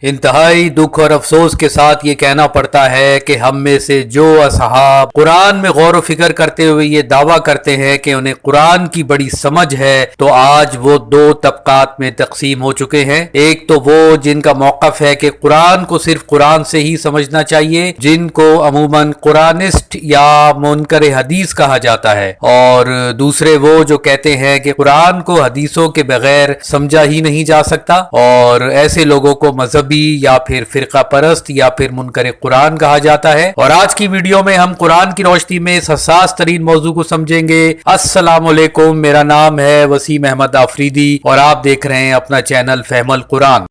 इंतहाई दुख और अफसोस के साथ ये कहना पड़ता है कि हम में से जो असहाब कुरान में गौर व फिक्र करते हुए ये दावा करते हैं कि उन्हें कुरान की बड़ी समझ है, तो आज वो दो तबकात में तकसीम हो चुके हैं। एक तो वो जिनका मौक़िफ़ है कि कुरान को सिर्फ कुरान से ही समझना चाहिए, जिनको अमूमन कुरानिस्ट या मुनकर हदीस कहा जाता है, और दूसरे वो जो कहते हैं कि कुरान को हदीसों के बगैर समझा ही नहीं जा सकता, और ऐसे लोगों को मजहबी या फिर फिरका परस्त या फिर मुनकर कुरान कहा जाता है। और आज की वीडियो में हम कुरान की रोशनी में इस हसास तरीन मौजू को समझेंगे। अस्सलाम वालेकुम, मेरा नाम है वसीम अहमद आफरीदी और आप देख रहे हैं अपना चैनल फहमुल कुरान।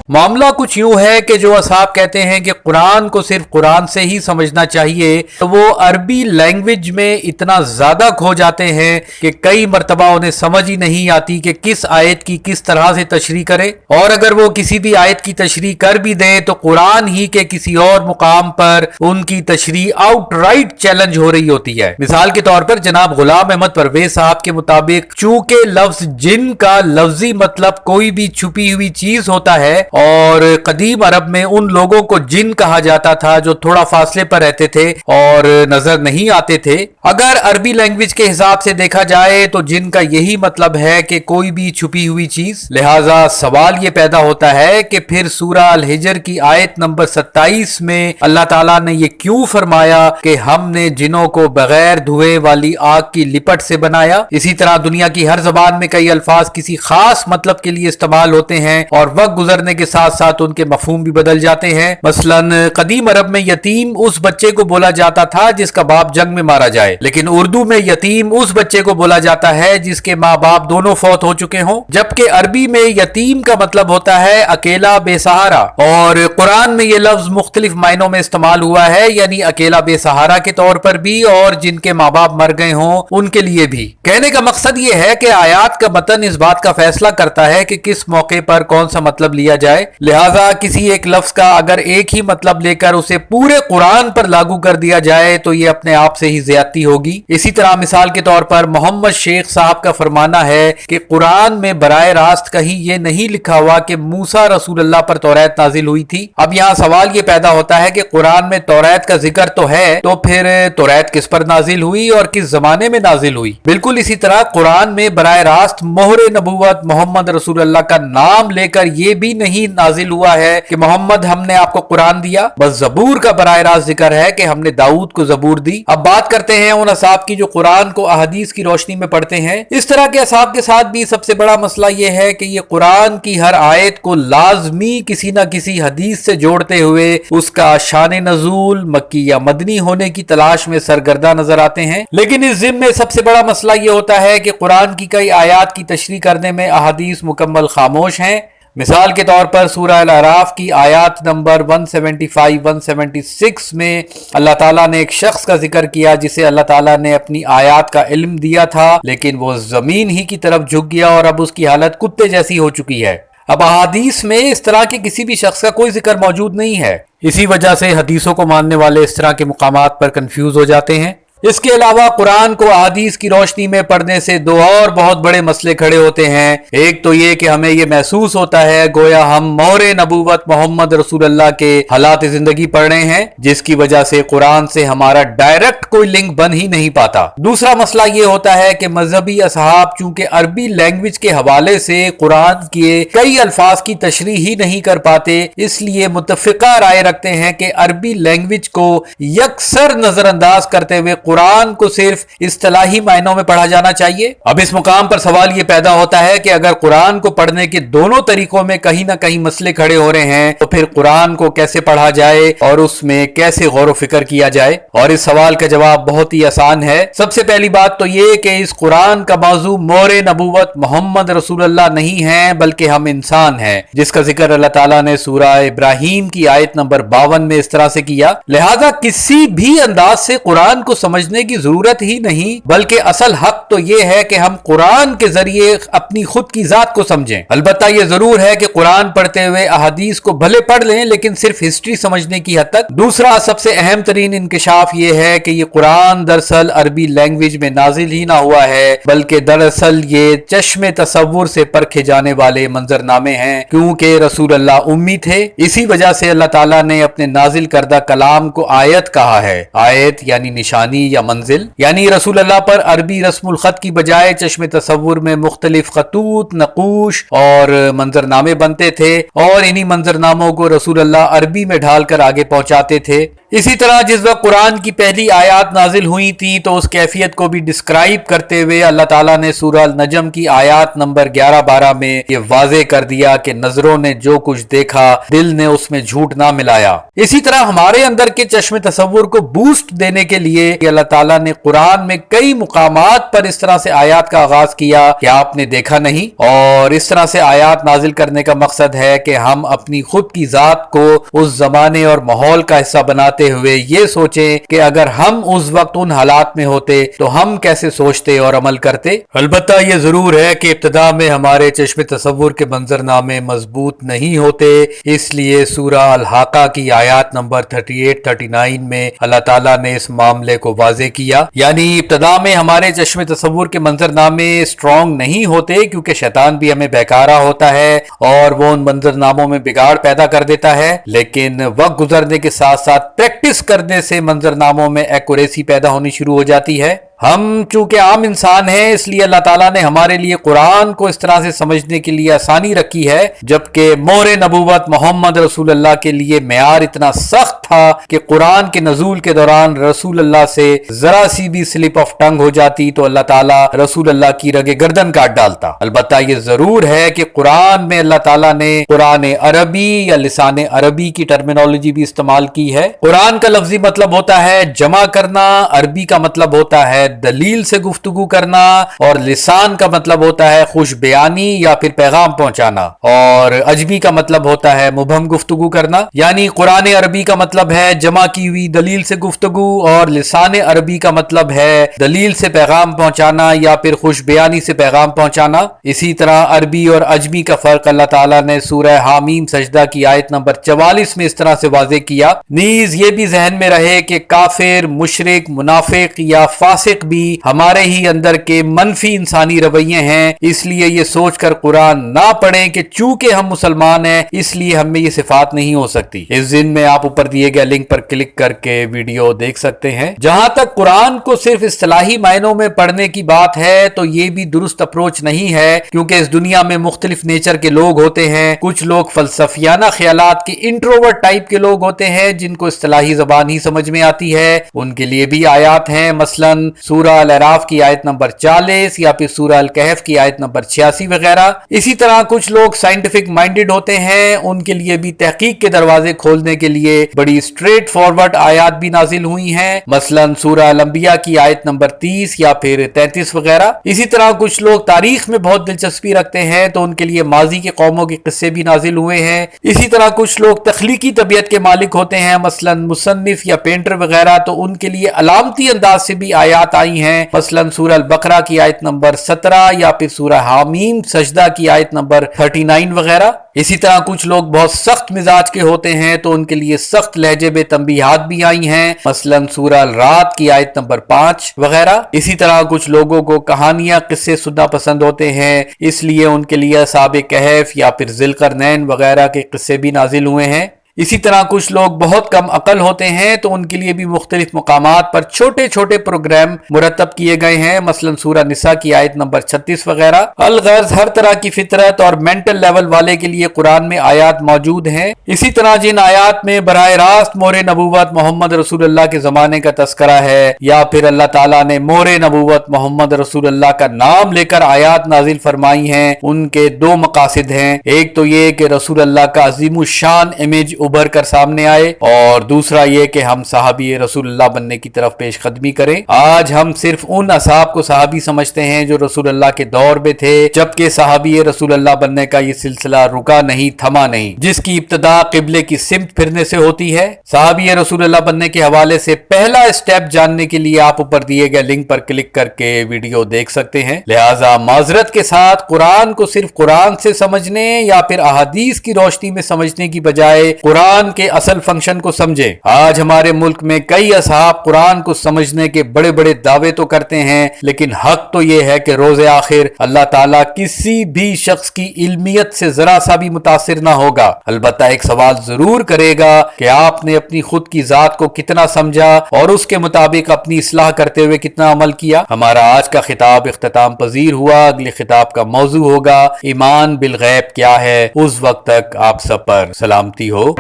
मामला कुछ यूं है कि जो असहाब कहते हैं कि कुरान को सिर्फ कुरान से ही समझना चाहिए, तो वो अरबी लैंग्वेज में इतना ज्यादा खो जाते हैं कि कई मरतबा उन्हें समझ ही नहीं आती कि किस आयत की किस तरह से तशरीह करे, और अगर वो किसी भी आयत की तशरीह कर भी दें तो कुरान ही के किसी और मुकाम पर उनकी तशरीह आउटराइट चैलेंज हो रही होती है। मिसाल के तौर पर जनाब गुलाम अहमद परवेज साहब के मुताबिक चूंकि लफ्ज जिन का लफ्जी मतलब कोई भी छुपी हुई चीज होता है, और कदीम अरब में उन लोगों को जिन कहा जाता था जो थोड़ा फासले पर रहते थे और नजर नहीं आते थे। अगर अरबी लैंग्वेज के हिसाब से देखा जाए तो जिन का यही मतलब है कि कोई भी छुपी हुई चीज। लिहाजा सवाल ये पैदा होता है कि फिर सूरा अल हिजर की आयत नंबर 27 में अल्लाह ताला ने ये क्यों फरमाया कि हमने जिनों को बगैर धुएं वाली आग की लिपट से बनाया। इसी तरह दुनिया की हर जबान में कई अल्फाज किसी खास मतलब के लिए इस्तेमाल होते हैं और वक्त गुजरने के साथ साथ उनके मफहूम भी बदल जाते हैं। मसलन कदीम अरब में यतीम उस बच्चे को बोला जाता था जिसका बाप जंग में मारा जाए, लेकिन उर्दू में यतीम उस बच्चे को बोला जाता है जिसके माँ बाप दोनों फौत हो चुके हों, जबकि अरबी में यतीम का मतलब होता है अकेला बेसहारा। और कुरान में यह लफ्ज मुख्तलिफ मायनों में इस्तेमाल हुआ है, यानी अकेला बेसहारा के तौर पर भी और जिनके माँ बाप मर गए हों उनके लिए भी। कहने का मकसद यह है कि आयात का मतन इस बात का फैसला करता है कि किस मौके पर कौन सा मतलब लिया जाए। लिहाजा किसी एक लफ्ज का अगर एक ही मतलब लेकर उसे पूरे कुरान पर लागू कर दिया जाए तो ये अपने आप से ही ज्यादती होगी। इसी तरह मिसाल के तौर पर मोहम्मद शेख साहब का फरमाना है कि कुरान में बराए रास्त कहीं ये नहीं लिखा हुआ कि मूसा रसूलुल्लाह पर तौरात नाजिल हुई थी। अब यहाँ सवाल ये पैदा होता है कि कुरान में तौरात का जिक्र तो है, तो फिर तौरात किस पर नाजिल हुई और किस जमाने में नाजिल हुई। बिल्कुल इसी तरह कुरान में बराए रास्त मोहरे नबूवत मोहम्मद रसूलुल्लाह का नाम लेकर ये भी नहीं नाजिल हुआ है कि मोहम्मद हमने आपको कुरान दिया, बस जबूर का बराह रास्त जिक्र है कि हमने दाऊद को जबूर दी। अब बात करते हैं उन असहाब की जो कुरान को अहदीस की रोशनी में पढ़ते हैं। इस तरह के असहाब के साथ भी सबसे बड़ा मसला यह है कि ये कुरान की हर आयत को लाजमी किसी न किसी हदीस से जोड़ते हुए उसका शान नजूल मक्की या मदनी होने की तलाश में सरगर्दा नजर आते हैं। लेकिन इस जिम्मे में सबसे बड़ा मसला यह होता है कि कुरान की कई आयात की तशरीह करने में अहदीस मुकम्मल खामोश हैं। मिसाल के तौर पर सूरह अल-अराफ की आयत नंबर 175-176 में अल्लाह ताला ने एक शख्स का जिक्र किया जिसे अल्लाह ताला ने अपनी आयत का इल्म दिया था, लेकिन वो जमीन ही की तरफ झुक गया और अब उसकी हालत कुत्ते जैसी हो चुकी है। अब अहादीस में इस तरह के किसी भी शख्स का कोई जिक्र मौजूद नहीं है। इसी वजह से हदीसों को मानने वाले इस तरह के मुकामात पर कंफ्यूज हो जाते हैं। इसके अलावा कुरान को अहादीस की रोशनी में पढ़ने से दो और बहुत बड़े मसले खड़े होते हैं। एक तो ये कि हमें ये महसूस होता है गोया हम मोहरे नबूवत मोहम्मद रसूलुल्लाह के हालात जिंदगी पढ़ रहे हैं, जिसकी वजह से कुरान से हमारा डायरेक्ट कोई लिंक बन ही नहीं पाता। दूसरा मसला ये होता है कि मजहबी असहाब चूंकि अरबी लैंग्वेज के हवाले से कुरान के कई अल्फाज की तशरीह ही नहीं कर पाते, इसलिए मुतफिका राय रखते हैं कि अरबी लैंग्वेज को यकसर नजरअंदाज करते हुए कुरान को सिर्फ इस्तिलाही मायनों में पढ़ा जाना चाहिए। अब इस मुकाम पर सवाल ये पैदा होता है कि अगर कुरान को पढ़ने के दोनों तरीकों में कहीं ना कहीं मसले खड़े हो रहे हैं, तो फिर कुरान को कैसे पढ़ा जाए और उसमें कैसे गौर व फिक्र किया जाए। और इस सवाल का जवाब बहुत ही आसान है। सबसे पहली बात तो ये कि इस कुरान का मौजू मोहरे नबूवत मोहम्मद रसूलुल्लाह नहीं है, बल्कि हम इंसान हैं, जिसका जिक्र अल्लाह ताला ने सूरह इब्राहिम की आयत नंबर 52 में इस तरह से किया। लिहाजा किसी भी अंदाज से कुरान को समझ سمجھنے کی ضرورت ہی نہیں، بلکہ اصل حق تو یہ ہے کہ ہم قرآن کے ذریعے اپنی خود کی ذات کو سمجھیں۔ البتہ یہ ضرور ہے کہ قرآن پڑھتے ہوئے احادیث کو بھلے پڑھ لیں لیکن صرف ہسٹری سمجھنے کی حد تک۔ دوسرا سب سے اہم ترین انکشاف یہ ہے کہ یہ قرآن دراصل عربی لینگویج میں نازل ہی نہ ہوا ہے، بلکہ دراصل یہ چشم تصور سے پرکھے جانے والے منظر نامے ہیں، کیونکہ رسول اللہ امی تھے۔ اسی وجہ سے اللہ تعالیٰ نے اپنے نازل کردہ کلام کو آیت کہا ہے۔ آیت یعنی نشانی یا منزل، یعنی رسول اللہ پر عربی رسم الخط کی بجائے چشم تصور میں مختلف خطوط، نقوش اور منظر نامے بنتے تھے، اور انہی منظر ناموں کو رسول اللہ عربی میں ڈھال کر آگے پہنچاتے تھے۔ اسی طرح جس وقت قرآن کی پہلی آیات نازل ہوئی تھی تو اس کیفیت کو بھی ڈسکرائب کرتے ہوئے اللہ تعالیٰ نے سورہ النجم کی آیات نمبر 11-12 میں یہ واضح کر دیا کہ نظروں نے جو کچھ دیکھا دل نے اس میں جھوٹ نہ ملایا۔ اسی طرح ہمارے اندر کے چشم تصور کو بوسٹ دینے کے لیے اللہ تعالیٰ نے قرآن میں کئی مقامات پر اس طرح سے آیات کا آغاز کیا کہ آپ نے دیکھا نہیں، اور اس طرح سے آیات نازل کرنے کا مقصد ہے کہ ہم اپنی خود کی ذات کو اس زمانے اور ماحول کا حصہ بناتے ہوئے یہ سوچیں کہ اگر ہم اس وقت ان حالات میں ہوتے تو ہم کیسے سوچتے اور عمل کرتے۔ البتہ یہ ضرور ہے کہ ابتدا میں ہمارے چشم تصور کے منظر نامے مضبوط نہیں ہوتے، اس لیے سورہ الحاقہ کی آیات نمبر 38-39 میں اللہ تعالیٰ نے اس معاملے کو واضح کیا، یعنی ابتدا میں ہمارے چشم تصور کے منظر نامے اسٹرانگ نہیں ہوتے کیونکہ شیطان بھی ہمیں بہکارا ہوتا ہے اور وہ ان منظر ناموں میں بگاڑ پیدا کر دیتا ہے، لیکن وقت گزرنے کے ساتھ ساتھ پریکٹس کرنے سے منظر ناموں میں ایکوریسی پیدا ہونی شروع ہو جاتی ہے۔ ہم چونکہ عام انسان ہیں اس لیے اللہ تعالیٰ نے ہمارے لیے قرآن کو اس طرح سے سمجھنے کے لیے آسانی رکھی ہے، جبکہ مہر نبوت محمد رسول اللہ کے لیے معیار اتنا سخت تھا کہ قرآن کے نزول کے دوران رسول اللہ سے ذرا سی بھی سلپ آف ٹنگ ہو جاتی تو اللہ تعالیٰ رسول اللہ کی رگ گردن کاٹ ڈالتا۔ البتہ یہ ضرور ہے کہ قرآن میں اللہ تعالیٰ نے قرآن عربی یا لسان عربی کی ٹرمینالوجی بھی استعمال کی ہے۔ قرآن کا لفظی مطلب ہوتا ہے جمع کرنا، عربی کا مطلب ہوتا ہے دلیل سے گفتگو کرنا، اور لسان کا مطلب ہوتا ہے خوش بیانی یا پھر پیغام پہنچانا، اور عجمی کا مطلب ہوتا ہے مبہم گفتگو کرنا۔ یعنی قرآن عربی کا مطلب ہے جمع کی ہوئی دلیل سے گفتگو، اور لسان عربی کا مطلب ہے دلیل سے پیغام پہنچانا یا پھر خوش بیانی سے پیغام پہنچانا۔ اسی طرح عربی اور عجمی کا فرق اللہ تعالیٰ نے سورہ حامیم سجدہ کی آیت نمبر 44 میں اس طرح سے واضح کیا۔ نیز یہ بھی ذہن میں رہے کہ کافر، مشرک، منافق یا فاسق بھی ہمارے ہی اندر کے منفی انسانی رویے ہیں، اس لیے یہ سوچ کر قرآن نہ پڑھیں کہ چونکہ ہم مسلمان ہیں اس لیے ہم میں یہ صفات نہیں ہو سکتی۔ اس ضمن میں آپ اوپر دیے گئے لنک پر کلک کر کے ویڈیو دیکھ سکتے ہیں۔ جہاں تک قرآن کو صرف اصطلاحی معنوں میں پڑھنے کی بات ہے تو یہ بھی درست اپروچ نہیں ہے، کیونکہ اس دنیا میں مختلف نیچر کے لوگ ہوتے ہیں۔ کچھ لوگ فلسفیانہ خیالات کے انٹروورٹ ٹائپ کے لوگ ہوتے ہیں جن کو اصطلاحی زبان ہی سمجھ میں آتی ہے، ان کے لیے بھی آیات ہیں، مثلاً سورہ الاعراف کی آیت نمبر 40 یا پھر سورہ الکہف کی آیت نمبر 86 وغیرہ۔ اسی طرح کچھ لوگ سائنٹیفک مائنڈڈ ہوتے ہیں، ان کے لیے بھی تحقیق کے دروازے کھولنے کے لیے بڑی اسٹریٹ فارورڈ آیات بھی نازل ہوئی ہیں، مثلاً سورہ الانبیاء کی آیت نمبر 30 یا پھر 33 وغیرہ۔ اسی طرح کچھ لوگ تاریخ میں بہت دلچسپی رکھتے ہیں تو ان کے لیے ماضی کے قوموں کے قصے بھی نازل ہوئے ہیں۔ اسی طرح کچھ لوگ تخلیقی طبیعت کے مالک ہوتے ہیں، مثلاً مصنف یا پینٹر وغیرہ، تو ان کے لیے علامتی انداز سے بھی آیات آئی ہیں، مثلاً سورہ البقرہ کی آیت نمبر 17 یا پھر سورہ حامیم سجدہ کی آیت نمبر 39 وغیرہ۔ اسی طرح کچھ لوگ بہت سخت مزاج کے ہوتے ہیں تو ان کے لیے سخت لہجے میں تنبیہات بھی آئی ہیں، مثلاً سورہ الرعد کی آیت نمبر 5 وغیرہ۔ اسی طرح کچھ لوگوں کو کہانیاں، قصے سننا پسند ہوتے ہیں، اس لیے ان کے لیے اصحاب کہف یا پھر ذی القرنین وغیرہ کے قصے بھی نازل ہوئے ہیں۔ اسی طرح کچھ لوگ بہت کم عقل ہوتے ہیں تو ان کے لیے بھی مختلف مقامات پر چھوٹے چھوٹے پروگرام مرتب کیے گئے ہیں، مثلاً سورہ نساء کی آیت نمبر 36 وغیرہ۔ الغرض ہر طرح کی فطرت اور مینٹل لیول والے کے لیے قرآن میں آیات موجود ہیں۔ اسی طرح جن آیات میں براہ راست مہر نبوت محمد رسول اللہ کے زمانے کا تذکرہ ہے یا پھر اللہ تعالیٰ نے مہر نبوت محمد رسول اللہ کا نام لے کر آیات نازل فرمائی ہیں، ان کے دو مقاصد ہیں۔ ایک تو یہ کہ رسول اللہ کا عظیم الشان امیج उभर कर सामने आए, और दूसरा ये कि हम सहाबी रसूलुल्लाह बनने की तरफ पेश कदमी करें। आज हम सिर्फ उन असहाब को सहाबी समझते हैं जो रसूलुल्लाह के दौर में थे, जबकि सहाबी रसूलुल्लाह बनने का ये सिलसिला रुका नहीं, थमा नहीं, जिसकी इब्तिदा किबले की सिमत फिरने से होती है। सहाबी रसूलुल्लाह बनने के हवाले से पहला स्टेप जानने के लिए आप ऊपर दिए गए लिंक पर क्लिक करके वीडियो देख सकते हैं। लिहाजा माजरत के साथ कुरान को सिर्फ कुरान से समझने या फिर अहादीस की रोशनी में समझने की बजाय कुरान के असल फंक्शन को समझे। आज हमारे मुल्क में कई असहाब कुरान को समझने के बड़े बड़े दावे तो करते हैं, लेकिन हक तो यह है कि रोज़े आखिर अल्लाह ताला किसी भी शख्स की इल्मियत से जरा सा भी मुतासिर ना होगा। अलबत्ता एक सवाल जरूर करेगा कि आपने अपनी खुद की जात को कितना समझा और उसके मुताबिक अपनी इस्लाह करते हुए कितना अमल किया। हमारा आज का खिताब इख्तिताम पजीर हुआ। अगले खिताब का मौजू होगा ईमान बिल गैब क्या है। उस वक्त तक आप सब पर सलामती हो।